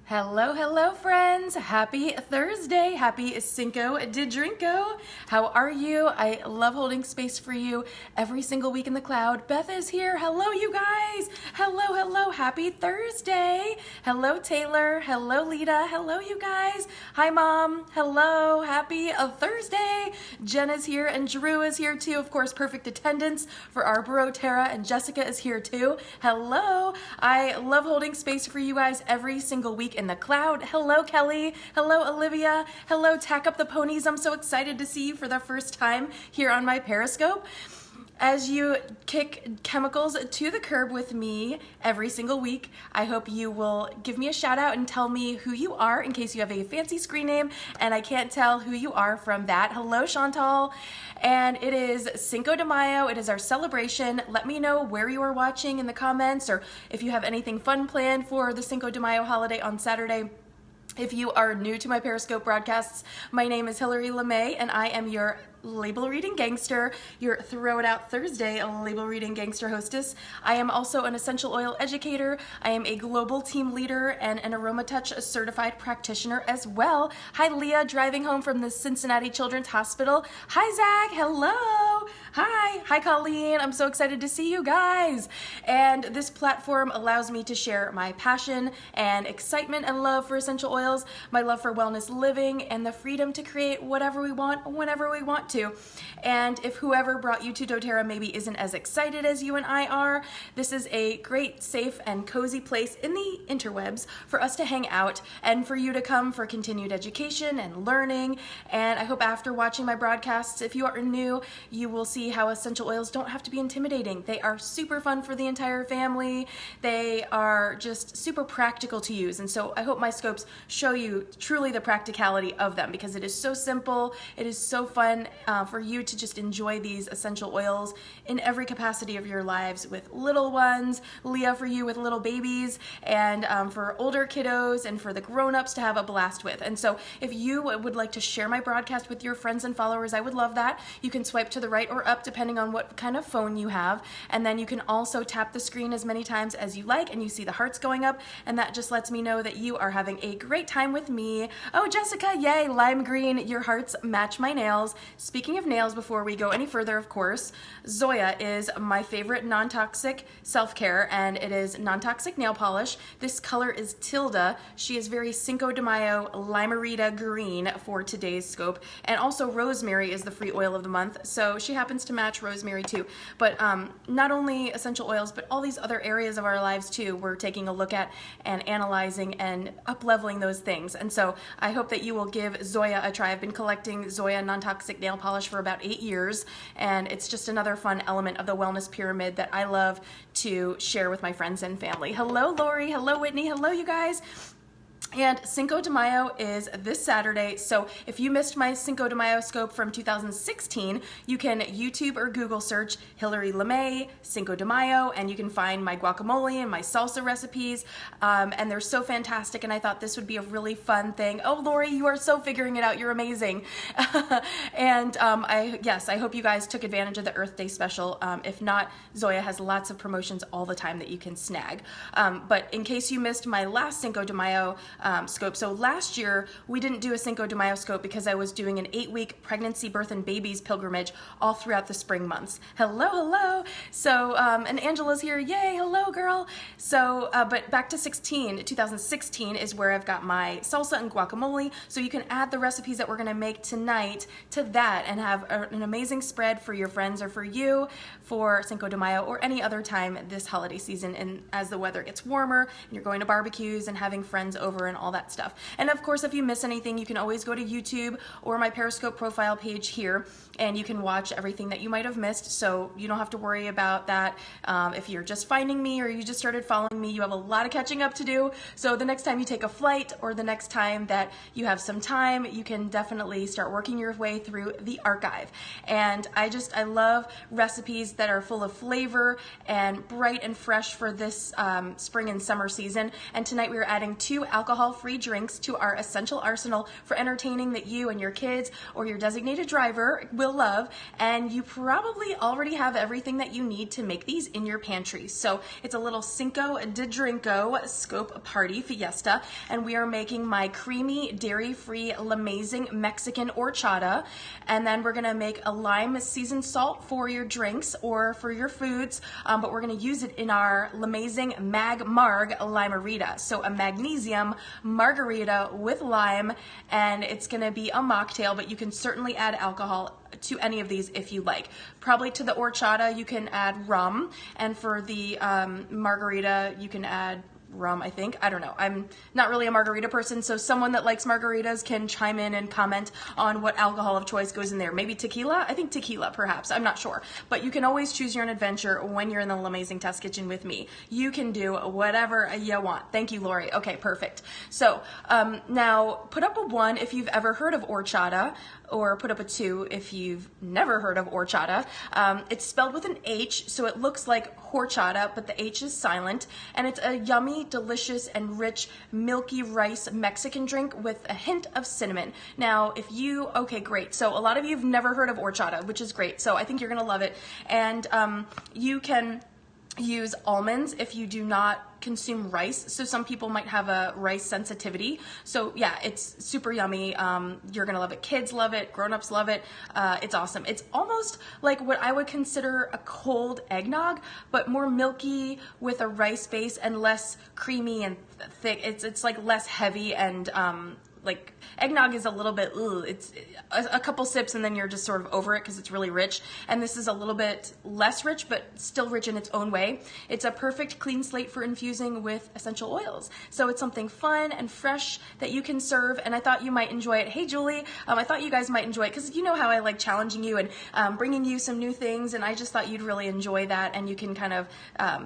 Hello, hello friends. Happy Thursday. Happy Cinco de Drinko. How are you? I love holding space for you every single week in the cloud. Beth is here. Hello, you guys. Hello, hello. Happy Thursday. Hello, Taylor. Hello, Lita. Hello, you guys. Hi, Mom. Hello. Happy Thursday. Jenna's here and Drew is here too. Of course, perfect attendance for our doterra, and Jessica is here too. Hello. I love holding space for you guys every single week in the cloud. Hello, Kelly. Hello, Olivia. Hello, Tack Up the Ponies. I'm so excited to see you for the first time here on my Periscope. As you kick chemicals to the curb with me every single week, I hope you will give me a shout out and tell me who you are in case you have a fancy screen name and I can't tell who you are from that. Hello, Chantal. And it is Cinco de Mayo. It is our celebration. Let me know where you are watching in the comments, or if you have anything fun planned for the Cinco de Mayo holiday on Saturday. If you are new to my Periscope broadcasts, my name is Hillary LaMay and I am your label reading gangster, your Throw It Out Thursday label reading gangster hostess. I am also an essential oil educator. I am a global team leader and an AromaTouch certified practitioner as well. Hi, Leah, driving home from the Cincinnati Children's Hospital. Hi, Zach. Hello. Hi. Hi, Colleen. I'm so excited to see you guys. And this platform allows me to share my passion and excitement and love for essential oils, my love for wellness living, and the freedom to create whatever we want, whenever we want to. And if whoever brought you to doterra maybe isn't as excited as you and I are, this is a great, safe, and cozy place in the interwebs for us to hang out and for you to come for continued education and learning. And I hope after watching my broadcasts, if you are new, you will see how essential oils don't have to be intimidating. They are super fun for the entire family. They are just super practical to use. And so I hope my scopes show you truly the practicality of them, because it is so simple. It is so fun for you to just enjoy these essential oils in every capacity of your lives, with little ones, Leah for you with little babies, and for older kiddos, and for the grown-ups to have a blast with. And so if you would like to share my broadcast with your friends and followers, I would love that. You can swipe to the right or up depending on what kind of phone you have, and then you can also tap the screen as many times as you like and you see the hearts going up, and that just lets me know that you are having a great time with me. Oh, Jessica, yay, lime green, your hearts match my nails. Speaking of nails, before we go any further, of course, Zoya is my favorite non-toxic self-care, and it is non-toxic nail polish. This color is Tilda. She is very Cinco de Mayo Limerita green for today's scope, and also rosemary is the free oil of the month, so she happens to match rosemary too. But not only essential oils, but all these other areas of our lives too, we're taking a look at and analyzing and up-leveling those things. And so I hope that you will give Zoya a try. I've been collecting Zoya non-toxic nail polish for about 8 years, and it's just another fun element of the wellness pyramid that I love to share with my friends and family. Hello, Lori. Hello, Whitney. Hello, you guys. And Cinco de Mayo is this Saturday, so if you missed my Cinco de Mayo scope from 2016, you can YouTube or Google search Hillary LaMay, Cinco de Mayo, and you can find my guacamole and my salsa recipes, and they're so fantastic, and I thought this would be a really fun thing. Oh, Lori, you are so figuring it out. You're amazing. And I hope you guys took advantage of the Earth Day special. If not, Zoya has lots of promotions all the time that you can snag. But in case you missed my last Cinco de Mayo scope. So last year we didn't do a Cinco de Mayo scope because I was doing an 8-week pregnancy, birth, and babies pilgrimage all throughout the spring months. Hello, hello. So, and Angela's here. Yay, hello, girl. So, but back to 2016 is where I've got my salsa and guacamole. So you can add the recipes that we're going to make tonight to that and have an amazing spread for your friends or for you for Cinco de Mayo or any other time this holiday season, and as the weather gets warmer and you're going to barbecues and having friends over and all that stuff. And of course, if you miss anything, you can always go to YouTube or my Periscope profile page here, and you can watch everything that you might have missed, so you don't have to worry about that. If you're just finding me or you just started following me, you have a lot of catching up to do. So the next time you take a flight or the next time that you have some time, you can definitely start working your way through the archive. And I love recipes that are full of flavor and bright and fresh for this spring and summer season. And tonight we are adding 2 alcohol alcohol-free drinks to our essential arsenal for entertaining that you and your kids or your designated driver will love. And you probably already have everything that you need to make these in your pantry. So it's a little Cinco de Drinko scope party fiesta, and we are making my creamy, dairy-free LaMayzing Mexican Horchata. And then we're gonna make a lime seasoned salt for your drinks or for your foods, but we're gonna use it in our LaMayzing Mag Marg Limerita. So a magnesium margarita with lime, and it's gonna be a mocktail, but you can certainly add alcohol to any of these if you like. Probably to the horchata you can add rum, and for the margarita you can add rum, I think. I don't know. I'm not really a margarita person, so someone that likes margaritas can chime in and comment on what alcohol of choice goes in there. Maybe tequila? I think tequila, perhaps. I'm not sure. But you can always choose your own adventure when you're in the LaMayzing Test Kitchen with me. You can do whatever you want. Thank you, Lori. Okay, perfect. So now put up a 1 if you've ever heard of horchata, or put up a 2 if you've never heard of horchata. It's spelled with an H, so it looks like horchata, but the H is silent, and it's a yummy, delicious, and rich, milky rice Mexican drink with a hint of cinnamon. Now, okay, great. So a lot of you have never heard of horchata, which is great, so I think you're gonna love it. And you can use almonds if you do not consume rice. So some people might have a rice sensitivity. So yeah, it's super yummy. You're gonna love it. Kids love it. Grown-ups love it. It's awesome. It's almost like what I would consider a cold eggnog, but more milky with a rice base and less creamy and thick. It's like less heavy, and like eggnog is a little bit, it's a couple sips and then you're just sort of over it because it's really rich. And this is a little bit less rich, but still rich in its own way. It's a perfect clean slate for infusing with essential oils. So it's something fun and fresh that you can serve, and I thought you might enjoy it. Hey, Julie, I thought you guys might enjoy it because you know how I like challenging you and bringing you some new things, and I just thought you'd really enjoy that, and you can kind of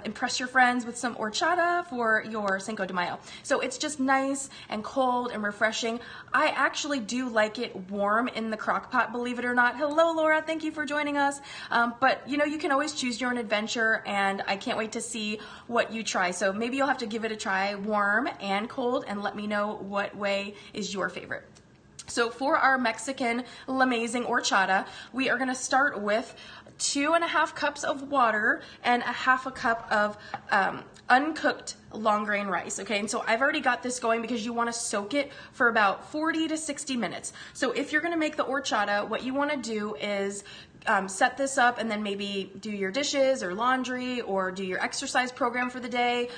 impress your friends with some horchata for your Cinco de Mayo. So it's just nice and cold and refreshing. I actually do like it warm in the crock pot, believe it or not. Hello, Laura. Thank you for joining us. But you know, you can always choose your own adventure, and I can't wait to see what you try. So maybe you'll have to give it a try, warm and cold, and let me know what way is your favorite. So for our Mexican LaMayzing Horchata, we are gonna start with 2.5 cups of water and 1/2 cup of uncooked long grain rice, okay? And so I've already got this going because you wanna soak it for about 40 to 60 minutes. So if you're gonna make the horchata, what you wanna do is set this up and then maybe do your dishes or laundry or do your exercise program for the day,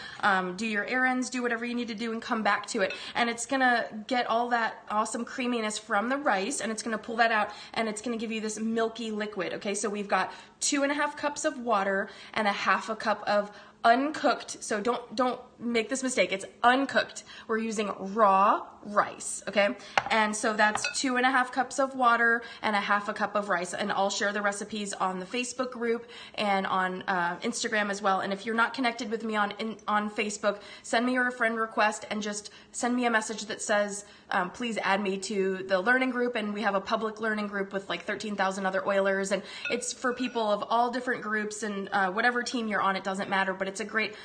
do your errands, do whatever you need to do and come back to it. And it's gonna get all that awesome creaminess from the rice, and it's gonna pull that out, and it's gonna give you this milky liquid, okay? So we've got 2.5 cups of water and 1/2 cup of uncooked, so don't make this mistake, it's uncooked. We're using raw rice, okay? And so that's 2.5 cups of water and 1/2 cup of rice, and I'll share the recipes on the Facebook group and on Instagram as well. And if you're not connected with me on Facebook, send me your friend request and just send me a message that says, please add me to the learning group. And we have a public learning group with like 13,000 other oilers, and it's for people of all different groups, and whatever team you're on, it doesn't matter, but it's a great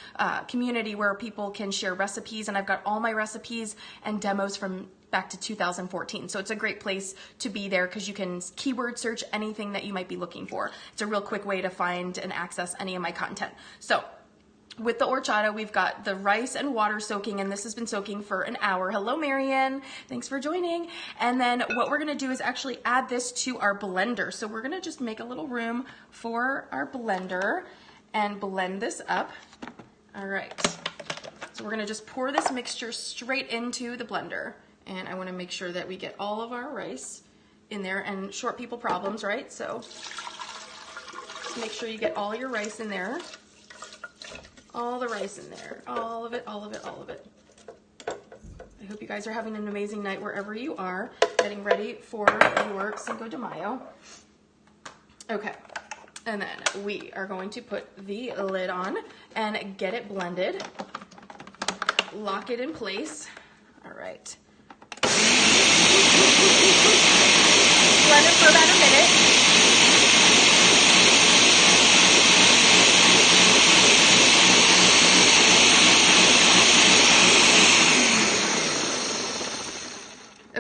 community where people can share recipes, and I've got all my recipes and demos from back to 2014. So it's a great place to be there because you can keyword search anything that you might be looking for. It's a real quick way to find and access any of my content. So with the horchata, we've got the rice and water soaking, and this has been soaking for an hour. Hello, Marian. Thanks for joining. And then what we're gonna do is actually add this to our blender. So we're gonna just make a little room for our blender and blend this up. All right. So we're gonna just pour this mixture straight into the blender. And I wanna make sure that we get all of our rice in there, and short people problems, right? So just make sure you get all your rice in there. All the rice in there, all of it, all of it, all of it. I hope you guys are having an amazing night wherever you are, getting ready for your Cinco de Mayo. Okay, and then we are going to put the lid on and get it blended. Lock it in place. All right. Blend it for about a minute.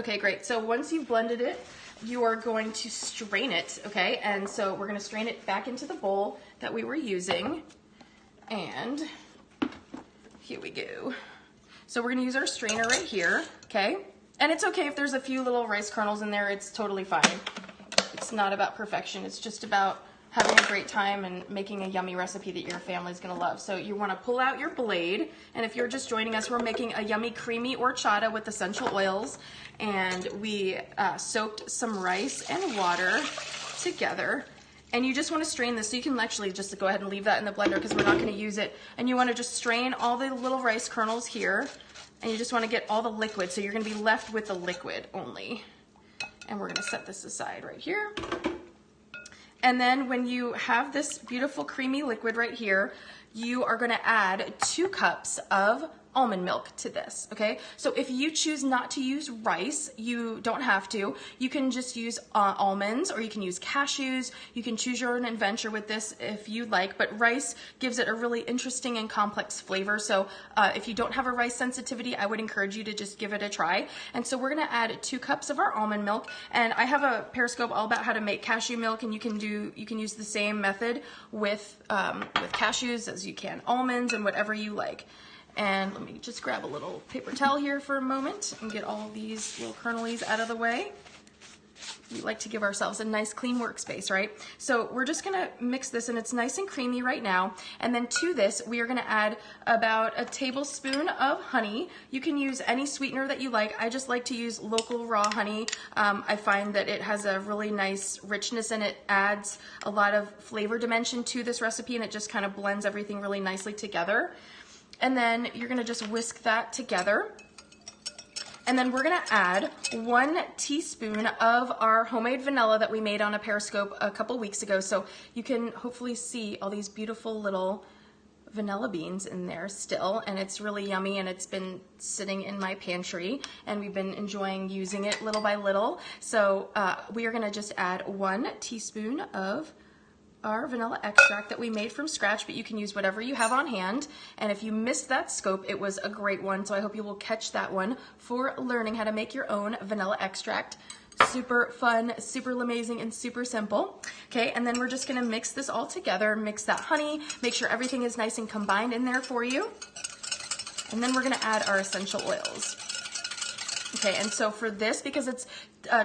Okay, great. So once you've blended it, you are going to strain it, okay? And so we're gonna strain it back into the bowl that we were using. And here we go. So we're gonna use our strainer right here, okay? And it's okay if there's a few little rice kernels in there, it's totally fine. It's not about perfection, it's just about having a great time and making a yummy recipe that your family's gonna love. So you wanna pull out your blade, and if you're just joining us, we're making a yummy creamy horchata with essential oils, and we soaked some rice and water together. And you just wanna strain this, so you can actually just go ahead and leave that in the blender because we're not gonna use it. And you wanna just strain all the little rice kernels here, and you just wanna get all the liquid, so you're gonna be left with the liquid only. And we're gonna set this aside right here. And then when you have this beautiful creamy liquid right here, you are gonna add 2 cups of almond milk to this, okay? So if you choose not to use rice, you don't have to. You can just use almonds, or you can use cashews. You can choose your own adventure with this if you like, but rice gives it a really interesting and complex flavor. So if you don't have a rice sensitivity, I would encourage you to just give it a try. And so we're gonna add 2 cups of our almond milk, and I have a Periscope all about how to make cashew milk, and you can use the same method with cashews as you can almonds and whatever you like. And let me just grab a little paper towel here for a moment and get all these little kernelies out of the way. We like to give ourselves a nice clean workspace, right? So we're just gonna mix this, and it's nice and creamy right now. And then to this, we are gonna add about a tablespoon of honey. You can use any sweetener that you like. I just like to use local raw honey. I find that it has a really nice richness, and it adds a lot of flavor dimension to this recipe, and it just kind of blends everything really nicely together. And then you're gonna just whisk that together. And then we're gonna add 1 teaspoon of our homemade vanilla that we made on a Periscope a couple weeks ago. So you can hopefully see all these beautiful little vanilla beans in there still, and it's really yummy, and it's been sitting in my pantry, and we've been enjoying using it little by little. So we are gonna just add 1 teaspoon of our vanilla extract that we made from scratch, but you can use whatever you have on hand. And if you missed that scope, it was a great one, so I hope you will catch that one for learning how to make your own vanilla extract. Super fun, super LaMayzing, and super simple. Okay, and then we're just gonna mix this all together, mix that honey, make sure everything is nice and combined in there for you. And then we're gonna add our essential oils. Okay, and so for this, because it's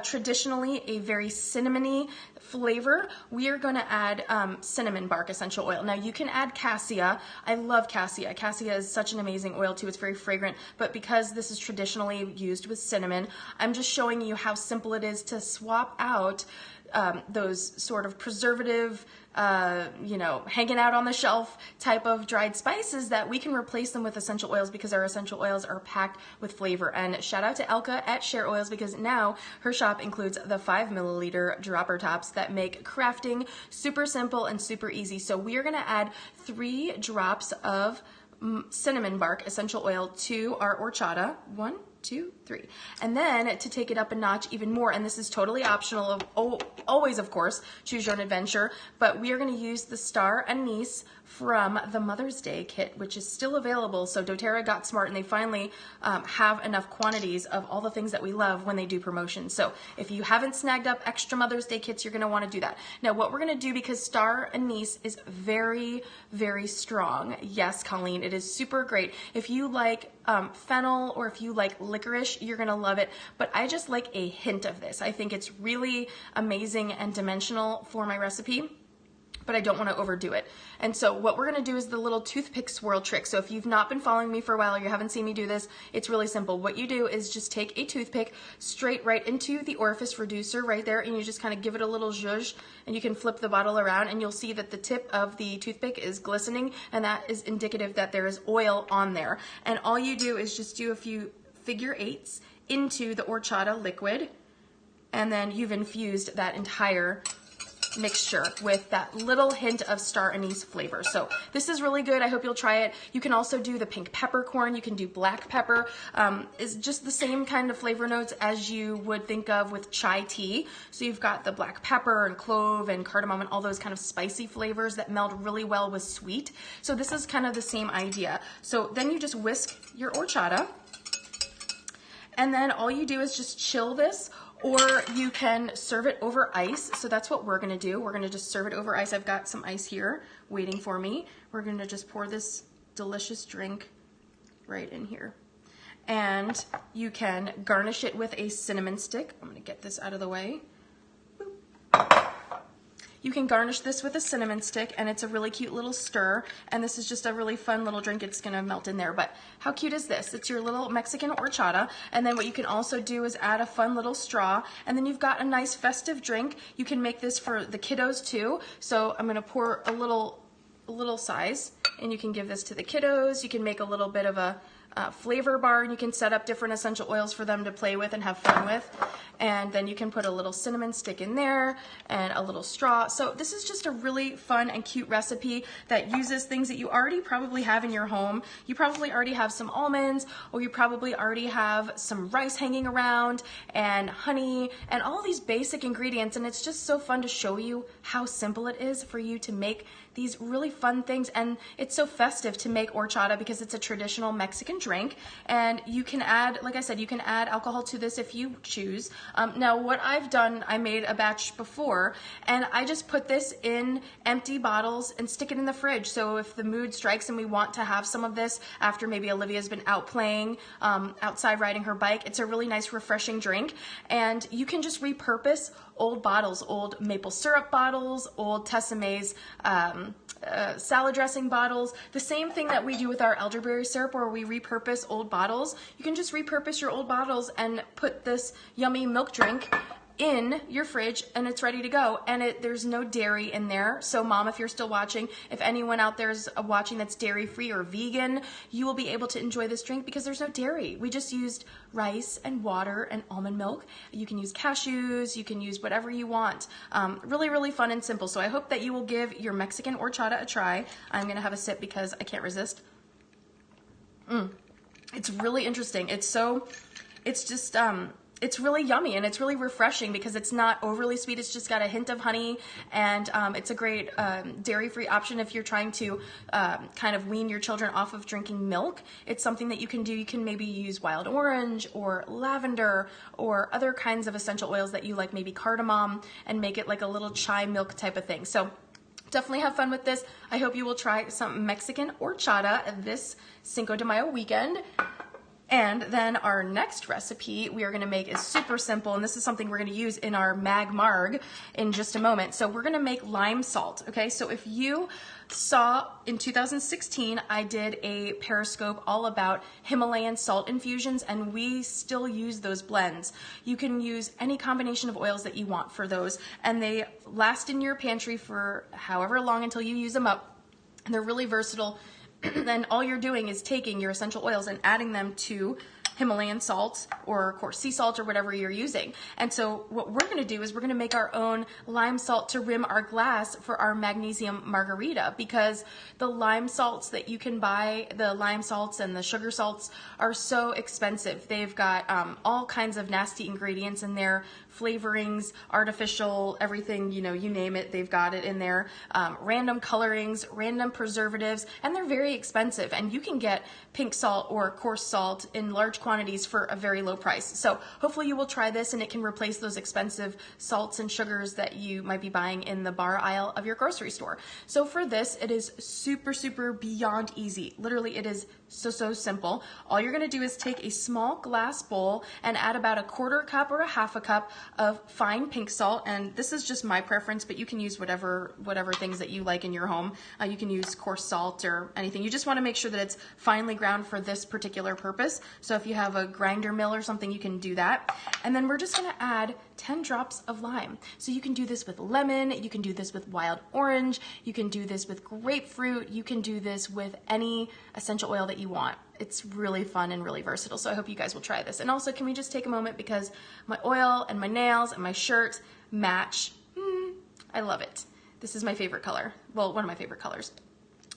traditionally a very cinnamony flavor, we are going to add cinnamon bark essential oil. Now you can add cassia. I love cassia. Cassia is such an amazing oil too. It's very fragrant, but because this is traditionally used with cinnamon, I'm just showing you how simple it is to swap out those sort of preservative, you know, hanging out on the shelf type of dried spices, that we can replace them with essential oils, because our essential oils are packed with flavor. And shout out to Elka at Share Oils, because now her shop includes the 5 milliliter dropper tops that make crafting super simple and super easy. So we are going to add 3 drops of cinnamon bark essential oil to our horchata. 1, 2, 3. And then to take it up a notch even more, and this is totally optional, always of course, choose your own adventure, but we are going to use the star anise from the Mother's Day kit, which is still available. So doTERRA got smart, and they finally have enough quantities of all the things that we love when they do promotions. So if you haven't snagged up extra Mother's Day kits, you're going to want to do that. Now what we're going to do, because star anise is very, very strong. Yes, Colleen, it is super great. If you like fennel, or if you like licorice, you're gonna love it, but I just like a hint of this. I think it's really amazing and dimensional for my recipe, but I don't want to overdo it. And so what we're going to do is the little toothpick swirl trick. So if you've not been following me for a while, or you haven't seen me do this, it's really simple. What you do is just take a toothpick straight right into the orifice reducer right there, and you just kind of give it a little zhuzh, and you can flip the bottle around, and you'll see that the tip of the toothpick is glistening, and that is indicative that there is oil on there. And all you do is just do a few figure 8s into the horchata liquid, and then you've infused that entire mixture with that little hint of star anise flavor. So this is really good. I hope you'll try it. You can also do the pink peppercorn. You can do black pepper. It's just the same kind of flavor notes as you would think of with chai tea. So you've got the black pepper and clove and cardamom and all those kind of spicy flavors that meld really well with sweet. So this is kind of the same idea. So then you just whisk your horchata. And then all you do is just chill this, or you can serve it over ice. So that's what we're gonna do. We're gonna just serve it over ice. I've got some ice here waiting for me. We're gonna just pour this delicious drink right in here. And you can garnish it with a cinnamon stick. I'm gonna get this out of the way. You can garnish this with a cinnamon stick, and it's a really cute little stir, and this is just a really fun little drink. It's gonna melt in there, but how cute is this? It's your little Mexican horchata, and then what you can also do is add a fun little straw, and then you've got a nice festive drink. You can make this for the kiddos too, so I'm gonna pour a little size, and you can give this to the kiddos. You can make a little bit of a flavor bar, and you can set up different essential oils for them to play with and have fun with. And then you can put a little cinnamon stick in there and a little straw. So this is just a really fun and cute recipe that uses things that you already probably have in your home. You probably already have some almonds, or you probably already have some rice hanging around and honey and all these basic ingredients. And it's just so fun to show you how simple it is for you to make these really fun things. And it's so festive to make horchata because it's a traditional Mexican drink, and you can add, like I said, you can add alcohol to this if you choose. Now what I've done, I made a batch before, and I just put this in empty bottles and stick it in the fridge. So if the mood strikes and we want to have some of this after maybe Olivia's been out playing, outside riding her bike, it's a really nice refreshing drink. And you can just repurpose old bottles, old maple syrup bottles, old Tessemae's salad dressing bottles, the same thing that we do with our elderberry syrup where we repurpose old bottles. You can just repurpose your old bottles and put this yummy milk drink in your fridge, and it's ready to go. And there's no dairy in there. So mom, if you're still watching, if anyone out there is watching that's dairy free or vegan, you will be able to enjoy this drink because there's no dairy. We just used rice and water and almond milk. You can use cashews, you can use whatever you want. Really, really fun and simple. So I hope that you will give your Mexican horchata a try. I'm gonna have a sip because I can't resist. It's really interesting. It's really yummy, and it's really refreshing because it's not overly sweet. It's just got a hint of honey, and it's a great dairy-free option if you're trying to kind of wean your children off of drinking milk. It's something that you can do. You can maybe use wild orange or lavender or other kinds of essential oils that you like, maybe cardamom, and make it like a little chai milk type of thing. So definitely have fun with this. I hope you will try some Mexican horchata this Cinco de Mayo weekend. And then our next recipe we are gonna make is super simple, and this is something we're gonna use in our Mag Marg in just a moment. So we're gonna make lime salt, okay? So if you saw in 2016, I did a Periscope all about Himalayan salt infusions, and we still use those blends. You can use any combination of oils that you want for those, and they last in your pantry for however long until you use them up, and they're really versatile. Then all you're doing is taking your essential oils and adding them to Himalayan salt or, of course, sea salt or whatever you're using. And so what we're going to do is we're going to make our own lime salt to rim our glass for our magnesium margarita, because the lime salts that you can buy, the lime salts and the sugar salts, are so expensive. They've got all kinds of nasty ingredients in there, flavorings, artificial, everything, you know, you name it, they've got it in there. Random colorings, random preservatives, and they're very expensive. And you can get pink salt or coarse salt in large quantities for a very low price. So hopefully you will try this, and it can replace those expensive salts and sugars that you might be buying in the bar aisle of your grocery store. So for this, it is super, super beyond easy. Literally, it is so simple. All you're gonna do is take a small glass bowl and add about a 1/4 cup or a 1/2 cup of fine pink salt. And this is just my preference, but you can use whatever things that you like in your home. You can use coarse salt or anything. You just wanna make sure that it's finely ground for this particular purpose. So if you have a grinder mill or something, you can do that. And then we're just gonna add 10 drops of lime. So you can do this with lemon, you can do this with wild orange, you can do this with grapefruit, you can do this with any essential oil that you want. It's really fun and really versatile, so I hope you guys will try this. And also, can we just take a moment, because my oil and my nails and my shirt match. I love it. This is my favorite color. Well, one of my favorite colors.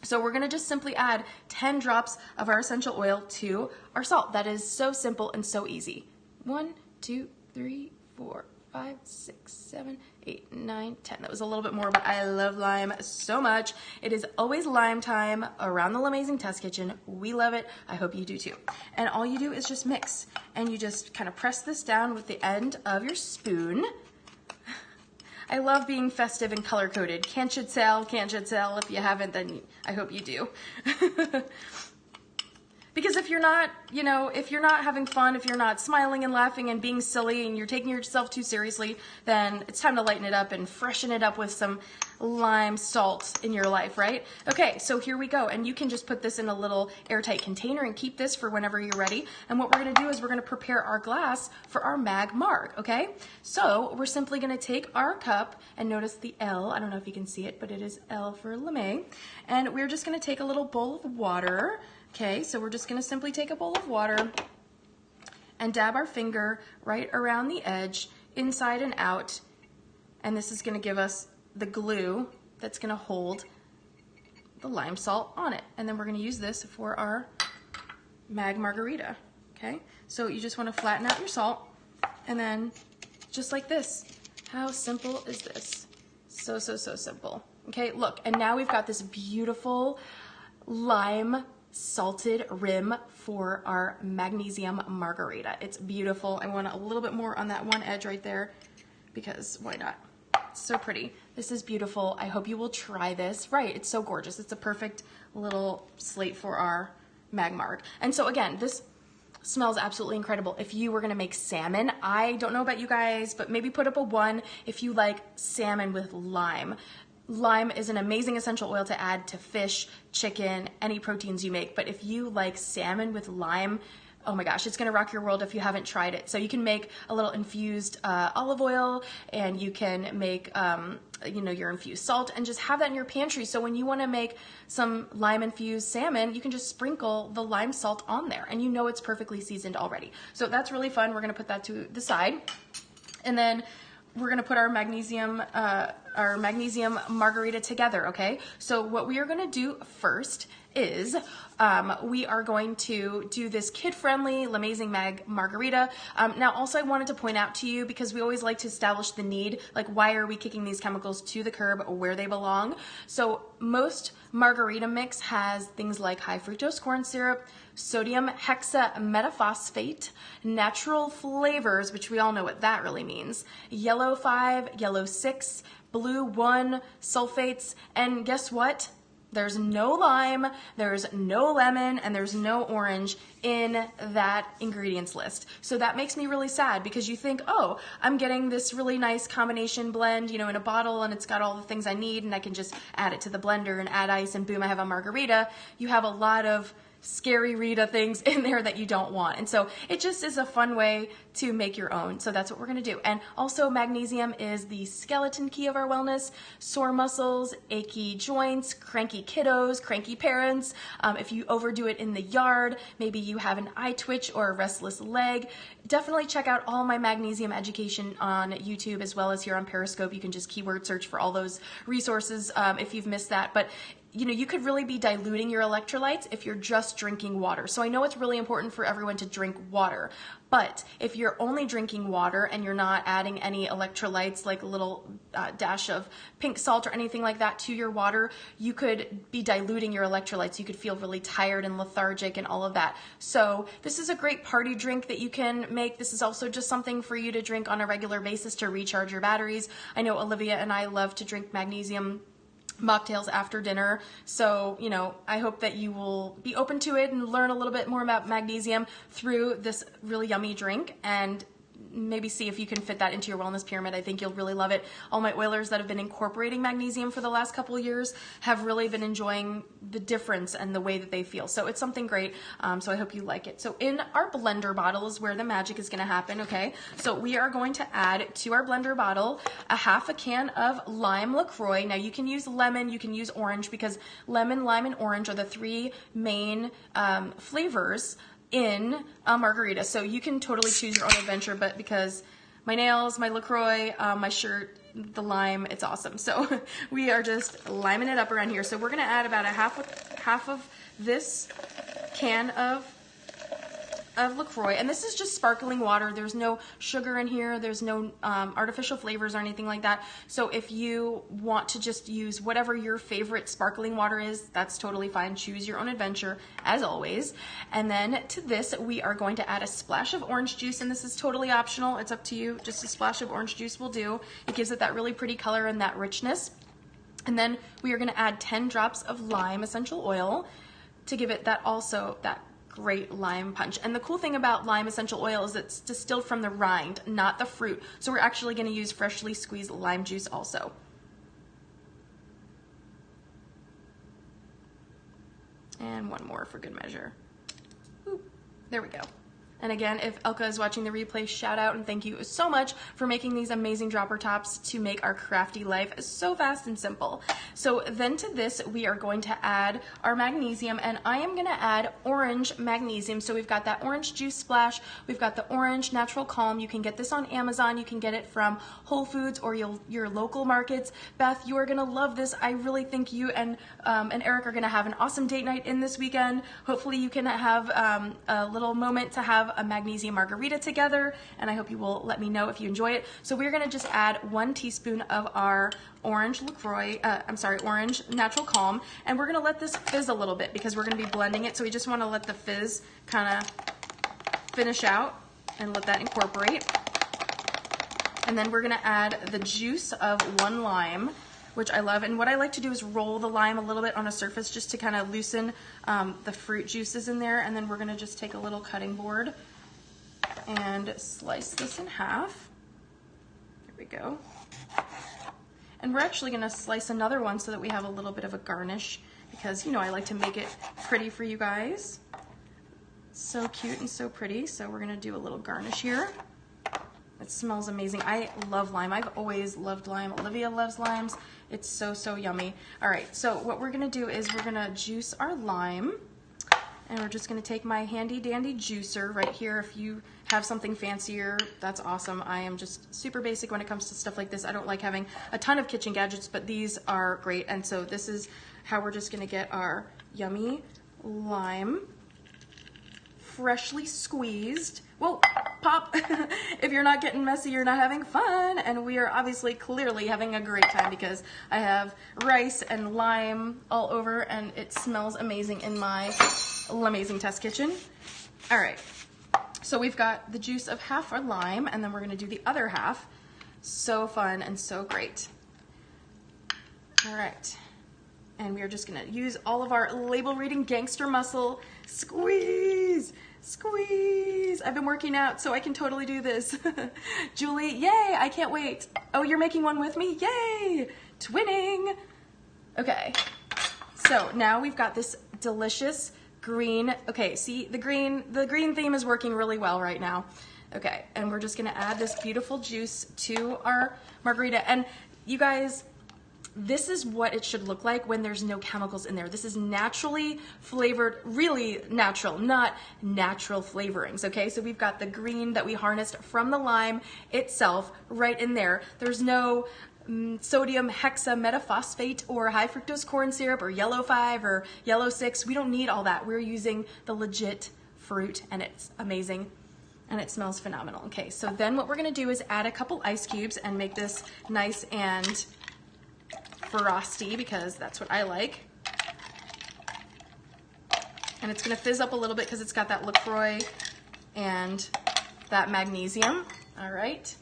So we're gonna just simply add 10 drops of our essential oil to our salt. That is so simple and so easy. 1, 2, 3, 4, 5, 6, 7, 8, 9, 10. That was a little bit more, but I love lime so much. It is always lime time around the LaMayzing Test Kitchen. We love it. I hope you do too. And all you do is just mix, and you just kind of press this down with the end of your spoon. I love being festive and color-coded. Can't you tell? Can't you tell? If you haven't, then I hope you do. Because if you're not, you know, if you're not having fun, if you're not smiling and laughing and being silly and you're taking yourself too seriously, then it's time to lighten it up and freshen it up with some lime salt in your life, right? Okay, so here we go. And you can just put this in a little airtight container and keep this for whenever you're ready. And what we're gonna do is we're gonna prepare our glass for our mag marg, okay? So we're simply gonna take our cup, and notice the L, I don't know if you can see it, but it is L for LaMay. And we're just gonna take a little bowl of water. Okay, so we're just gonna simply take a bowl of water and dab our finger right around the edge, inside and out, and this is gonna give us the glue that's gonna hold the lime salt on it. And then we're gonna use this for our mag margarita, okay? So you just wanna flatten out your salt, and then just like this. How simple is this? So, so, so simple. Okay, look, and now we've got this beautiful lime salted rim for our magnesium margarita. It's beautiful. I want a little bit more on that one edge right there because why not? It's so pretty. This is beautiful. I hope you will try this. Right, it's so gorgeous. It's a perfect little slate for our mag marg. And so again, this smells absolutely incredible. If you were gonna make salmon, I don't know about you guys, but maybe put up a 1 if you like salmon with lime. Lime is an amazing essential oil to add to fish, chicken, any proteins you make. But if you like salmon with lime, oh my gosh, it's gonna rock your world if you haven't tried it. So you can make a little infused olive oil, and you can make you know, your infused salt, and just have that in your pantry. So when you wanna make some lime infused salmon, you can just sprinkle the lime salt on there, and you know it's perfectly seasoned already. So that's really fun. We're gonna put that to the side. And then we're gonna put our magnesium margarita together, okay? So what we are gonna do first is we are going to do this kid-friendly LaMayzing margarita. Now also I wanted to point out to you, because we always like to establish the need, like why are we kicking these chemicals to the curb where they belong? So most margarita mix has things like high fructose corn syrup, sodium hexametaphosphate, natural flavors, which we all know what that really means, yellow 5, yellow 6, blue 1, sulfates, and guess what? There's no lime, there's no lemon, and there's no orange in that ingredients list. So that makes me really sad, because you think, oh, I'm getting this really nice combination blend, you know, in a bottle, and it's got all the things I need, and I can just add it to the blender and add ice, and boom, I have a margarita. You have a lot of scary Rita things in there that you don't want. And so it just is a fun way to make your own. So that's what we're gonna do. And also magnesium is the skeleton key of our wellness. Sore muscles, achy joints, cranky kiddos, cranky parents. If you overdo it in the yard, maybe you have an eye twitch or a restless leg, definitely check out all my magnesium education on YouTube, as well as here on Periscope. You can just keyword search for all those resources if you've missed that. But you know, you could really be diluting your electrolytes if you're just drinking water. So I know it's really important for everyone to drink water, but if you're only drinking water and you're not adding any electrolytes, like a little dash of pink salt or anything like that to your water, you could be diluting your electrolytes. You could feel really tired and lethargic and all of that. So this is a great party drink that you can make. This is also just something for you to drink on a regular basis to recharge your batteries. I know Olivia and I love to drink magnesium mocktails after dinner. So, you know, I hope that you will be open to it and learn a little bit more about magnesium through this really yummy drink, and maybe see if you can fit that into your wellness pyramid. I think you'll really love it. All my oilers that have been incorporating magnesium for the last couple of years have really been enjoying the difference and the way that they feel. So it's something great. So I hope you like it. So in our blender bottle is where the magic is going to happen. Okay. So we are going to add to our blender bottle a half a can of lime LaCroix. Now you can use lemon, you can use orange, because lemon, lime, and orange are the 3 main flavors in a margarita. So you can totally choose your own adventure, but because my nails, my LaCroix, my shirt, the lime, it's awesome. So we are just liming it up around here. So we're gonna add about a half of this can of of LaCroix, and this is just sparkling water. There's no sugar in here. There's no artificial flavors or anything like that. So if you want to just use whatever your favorite sparkling water is, that's totally fine. Choose your own adventure, as always. And then to this, we are going to add a splash of orange juice, and this is totally optional. It's up to you. Just a splash of orange juice will do. It gives it that really pretty color and that richness. And then we are going to add 10 drops of lime essential oil to give it that great lime punch. And the cool thing about lime essential oil is it's distilled from the rind, not the fruit. So we're actually going to use freshly squeezed lime juice also. And one more for good measure. Ooh, there we go. And again, if Elka is watching the replay, shout out and thank you so much for making these amazing dropper tops to make our crafty life so fast and simple. So then to this, we are going to add our magnesium, and I am going to add orange magnesium. So we've got that orange juice splash. We've got the orange natural calm. You can get this on Amazon. You can get it from Whole Foods or your local markets. Beth, you are going to love this. I really think you and Eric are going to have an awesome date night in this weekend. Hopefully you can have a little moment to have a magnesium margarita together, and I hope you will let me know if you enjoy it. So we're gonna just add 1 teaspoon of our orange orange natural calm, and we're gonna let this fizz a little bit because we're gonna be blending it, so we just wanna let the fizz kind of finish out and let that incorporate. And then we're gonna add the juice of 1 lime, which I love. And what I like to do is roll the lime a little bit on a surface just to kind of loosen the fruit juices in there. And then we're gonna just take a little cutting board and slice this in half. There we go. And we're actually gonna slice another one so that we have a little bit of a garnish because, you know, I like to make it pretty for you guys. So cute and so pretty. So we're gonna do a little garnish here. It smells amazing. I love lime. I've always loved lime. Olivia loves limes. It's so, so yummy. All right, so what we're gonna do is we're gonna juice our lime, and we're just gonna take my handy dandy juicer right here. If you have something fancier, that's awesome. I am just super basic when it comes to stuff like this. I don't like having a ton of kitchen gadgets, but these are great. And so this is how we're just gonna get our yummy lime, freshly squeezed. Whoa, pop. If you're not getting messy, you're not having fun. And we are obviously clearly having a great time because I have rice and lime all over and it smells amazing in my LaMayzing test kitchen. All right, so we've got the juice of half our lime and then we're gonna do the other half. So fun and so great. All right, and we are just gonna use all of our label reading gangster muscle. Squeeze, squeeze. I've been working out, so I can totally do this. Julie, yay, I can't wait. Oh, you're making one with me? Yay, twinning. Okay, so now we've got this delicious green. Okay, see, the green theme is working really well right now. Okay, and we're just gonna add this beautiful juice to our margarita. And you guys, this is what it should look like when there's no chemicals in there. This is naturally flavored, really natural, not natural flavorings, okay? So we've got the green that we harnessed from the lime itself right in there. There's no sodium hexametaphosphate or high fructose corn syrup or yellow 5 or yellow 6. We don't need all that. We're using the legit fruit and it's amazing and it smells phenomenal. Okay, so then what we're gonna do is add a couple ice cubes and make this nice and frosty because that's what I like. And it's gonna fizz up a little bit because it's got that LaCroix and that magnesium. All right,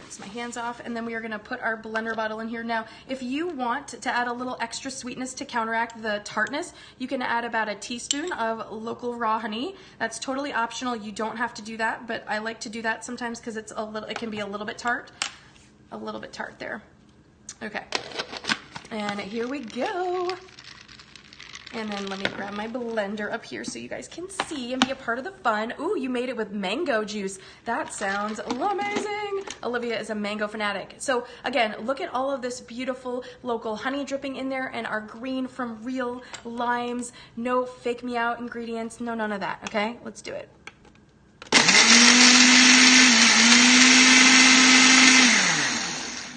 rinse my hands off, and then we are gonna put our blender bottle in here. Now, if you want to add a little extra sweetness to counteract the tartness, you can add about a teaspoon of local raw honey. That's totally optional. You don't have to do that, but I like to do that sometimes because it can be a little bit tart there. Okay. And here we go. And then let me grab my blender up here so you guys can see and be a part of the fun. Ooh, you made it with mango juice. That sounds amazing. Olivia is a mango fanatic. So again, look at all of this beautiful local honey dripping in there and our green from real limes. No fake me out ingredients. No, none of that, okay? Let's do it.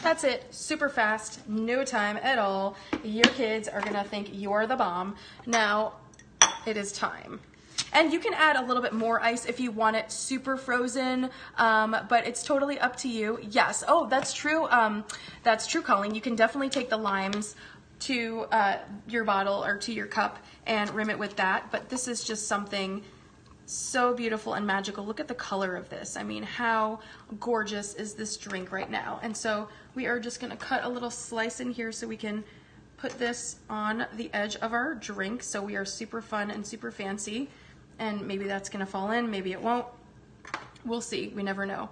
That's it, super fast, no time at all. Your kids are gonna think you're the bomb. Now, it is time. And you can add a little bit more ice if you want it super frozen, but it's totally up to you. Yes, oh, that's true. That's true, Colleen. You can definitely take the limes to your bottle or to your cup and rim it with that, but this is just something so beautiful and magical. Look at the color of this. I mean, how gorgeous is this drink right now? And so we are just gonna cut a little slice in here so we can put this on the edge of our drink. So we are super fun and super fancy, and maybe that's gonna fall in, maybe it won't. We'll see, we never know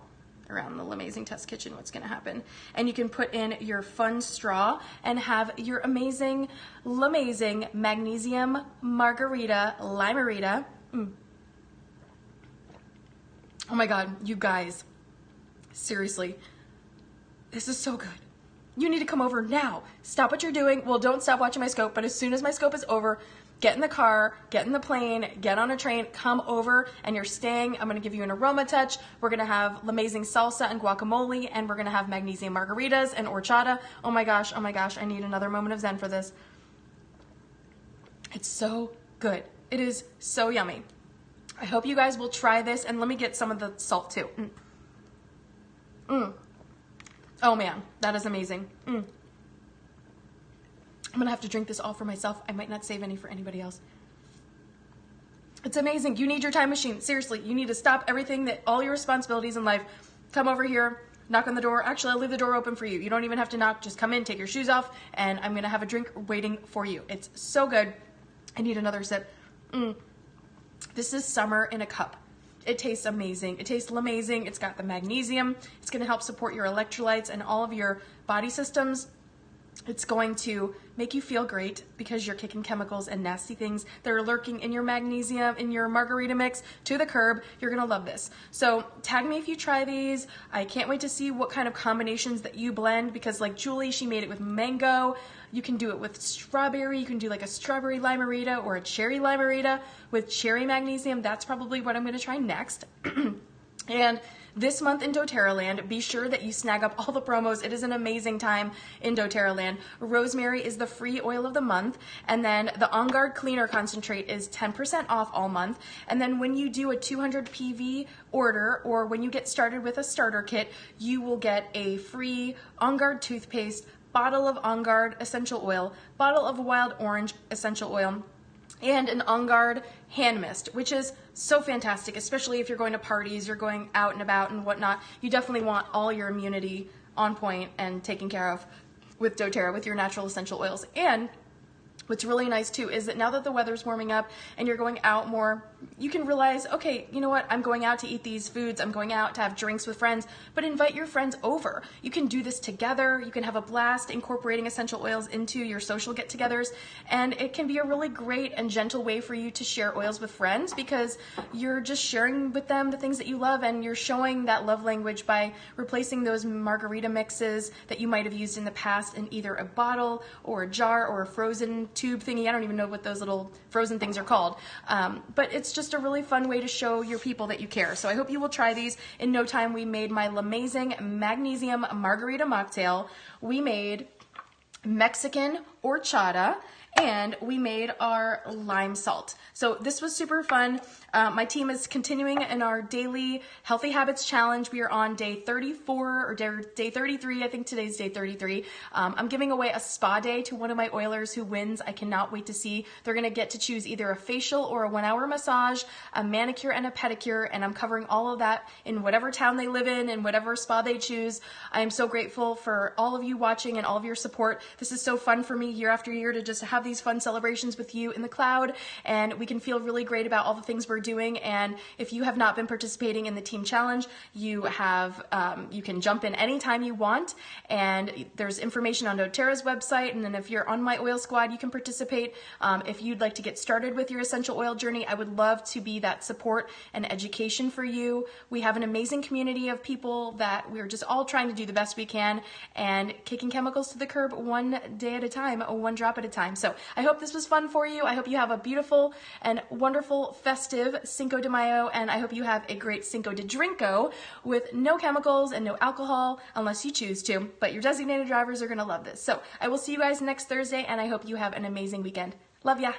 around the LaMayzing Test Kitchen what's gonna happen. And you can put in your fun straw and have your amazing LaMayzing Magnesium Margarita Limerita. Oh my God, you guys, seriously, this is so good. You need to come over now. Stop what you're doing. Well, don't stop watching my scope, but as soon as my scope is over, get in the car, get in the plane, get on a train, come over, and you're staying. I'm gonna give you an aroma touch. We're gonna have LaMayzing salsa and guacamole, and we're gonna have magnesium margaritas and horchata. Oh my gosh, I need another moment of zen for this. It's so good. It is so yummy. I hope you guys will try this, and let me get some of the salt too. Oh man, that is amazing. I'm gonna have to drink this all for myself. I might not save any for anybody else. It's amazing. You need your time machine. Seriously, you need to stop everything, all your responsibilities in life. Come over here, knock on the door. Actually, I'll leave the door open for you. You don't even have to knock. Just come in, take your shoes off, and I'm gonna have a drink waiting for you. It's so good. I need another sip. This is summer in a cup. It tastes amazing. It tastes LaMayzing. It's got the magnesium. It's going to help support your electrolytes and all of your body systems. It's going to make you feel great because you're kicking chemicals and nasty things that are lurking in your magnesium, in your margarita mix to the curb. You're going to love this. So tag me if you try these. I can't wait to see what kind of combinations that you blend, because like Julie, she made it with mango. You can do it with strawberry. You can do like a strawberry limerita or a cherry limerita with cherry magnesium. That's probably what I'm going to try next. And this month in doTERRA land, be sure that you snag up all the promos. It is an amazing time in doTERRA land. Rosemary is the free oil of the month, and then the On Guard Cleaner Concentrate is 10% off all month. And then when you do a 200 PV order, or when you get started with a starter kit, you will get a free On Guard toothpaste, bottle of On Guard essential oil, bottle of wild orange essential oil, and an On Guard hand mist, which is so fantastic, especially if you're going to parties, you're going out and about and whatnot. You definitely want all your immunity on point and taken care of with doTERRA, with your natural essential oils. And what's really nice too is that now that the weather's warming up and you're going out more, you can realize, okay, you know what, I'm going out to eat these foods, I'm going out to have drinks with friends, but invite your friends over. You can do this together, you can have a blast incorporating essential oils into your social get-togethers, and it can be a really great and gentle way for you to share oils with friends, because you're just sharing with them the things that you love, and you're showing that love language by replacing those margarita mixes that you might have used in the past in either a bottle or a jar or a frozen tube thingy. I don't even know what those little frozen things are called, but it's just a really fun way to show your people that you care. So I hope you will try these. In no time, we made my LaMayzing Magnesium Margarita Mocktail. We made Mexican Horchata, and we made our lime salt. So this was super fun. My team is continuing in our daily healthy habits challenge. We are on day 34 or day 33. I think today's day 33. I'm giving away a spa day to one of my oilers who wins. I cannot wait to see. They're gonna get to choose either a facial or a 1-hour massage, a manicure and a pedicure, and I'm covering all of that in whatever town they live in whatever spa they choose. I am so grateful for all of you watching and all of your support. This is so fun for me year after year to just have these fun celebrations with you in the cloud, and we can feel really great about all the things we're doing. And if you have not been participating in the team challenge, you have you can jump in anytime you want, and there's information on doTERRA's website. And then if you're on my oil squad, you can participate. If you'd like to get started with your essential oil journey, I would love to be that support and education for you. We have an amazing community of people that we're just all trying to do the best we can and kicking chemicals to the curb one day at a time, one drop at a time. So I hope this was fun for you. I hope you have a beautiful and wonderful festive Cinco de Mayo, and I hope you have a great Cinco de Drinko with no chemicals and no alcohol unless you choose to, but your designated drivers are going to love this. So I will see you guys next Thursday, and I hope you have an amazing weekend. Love ya.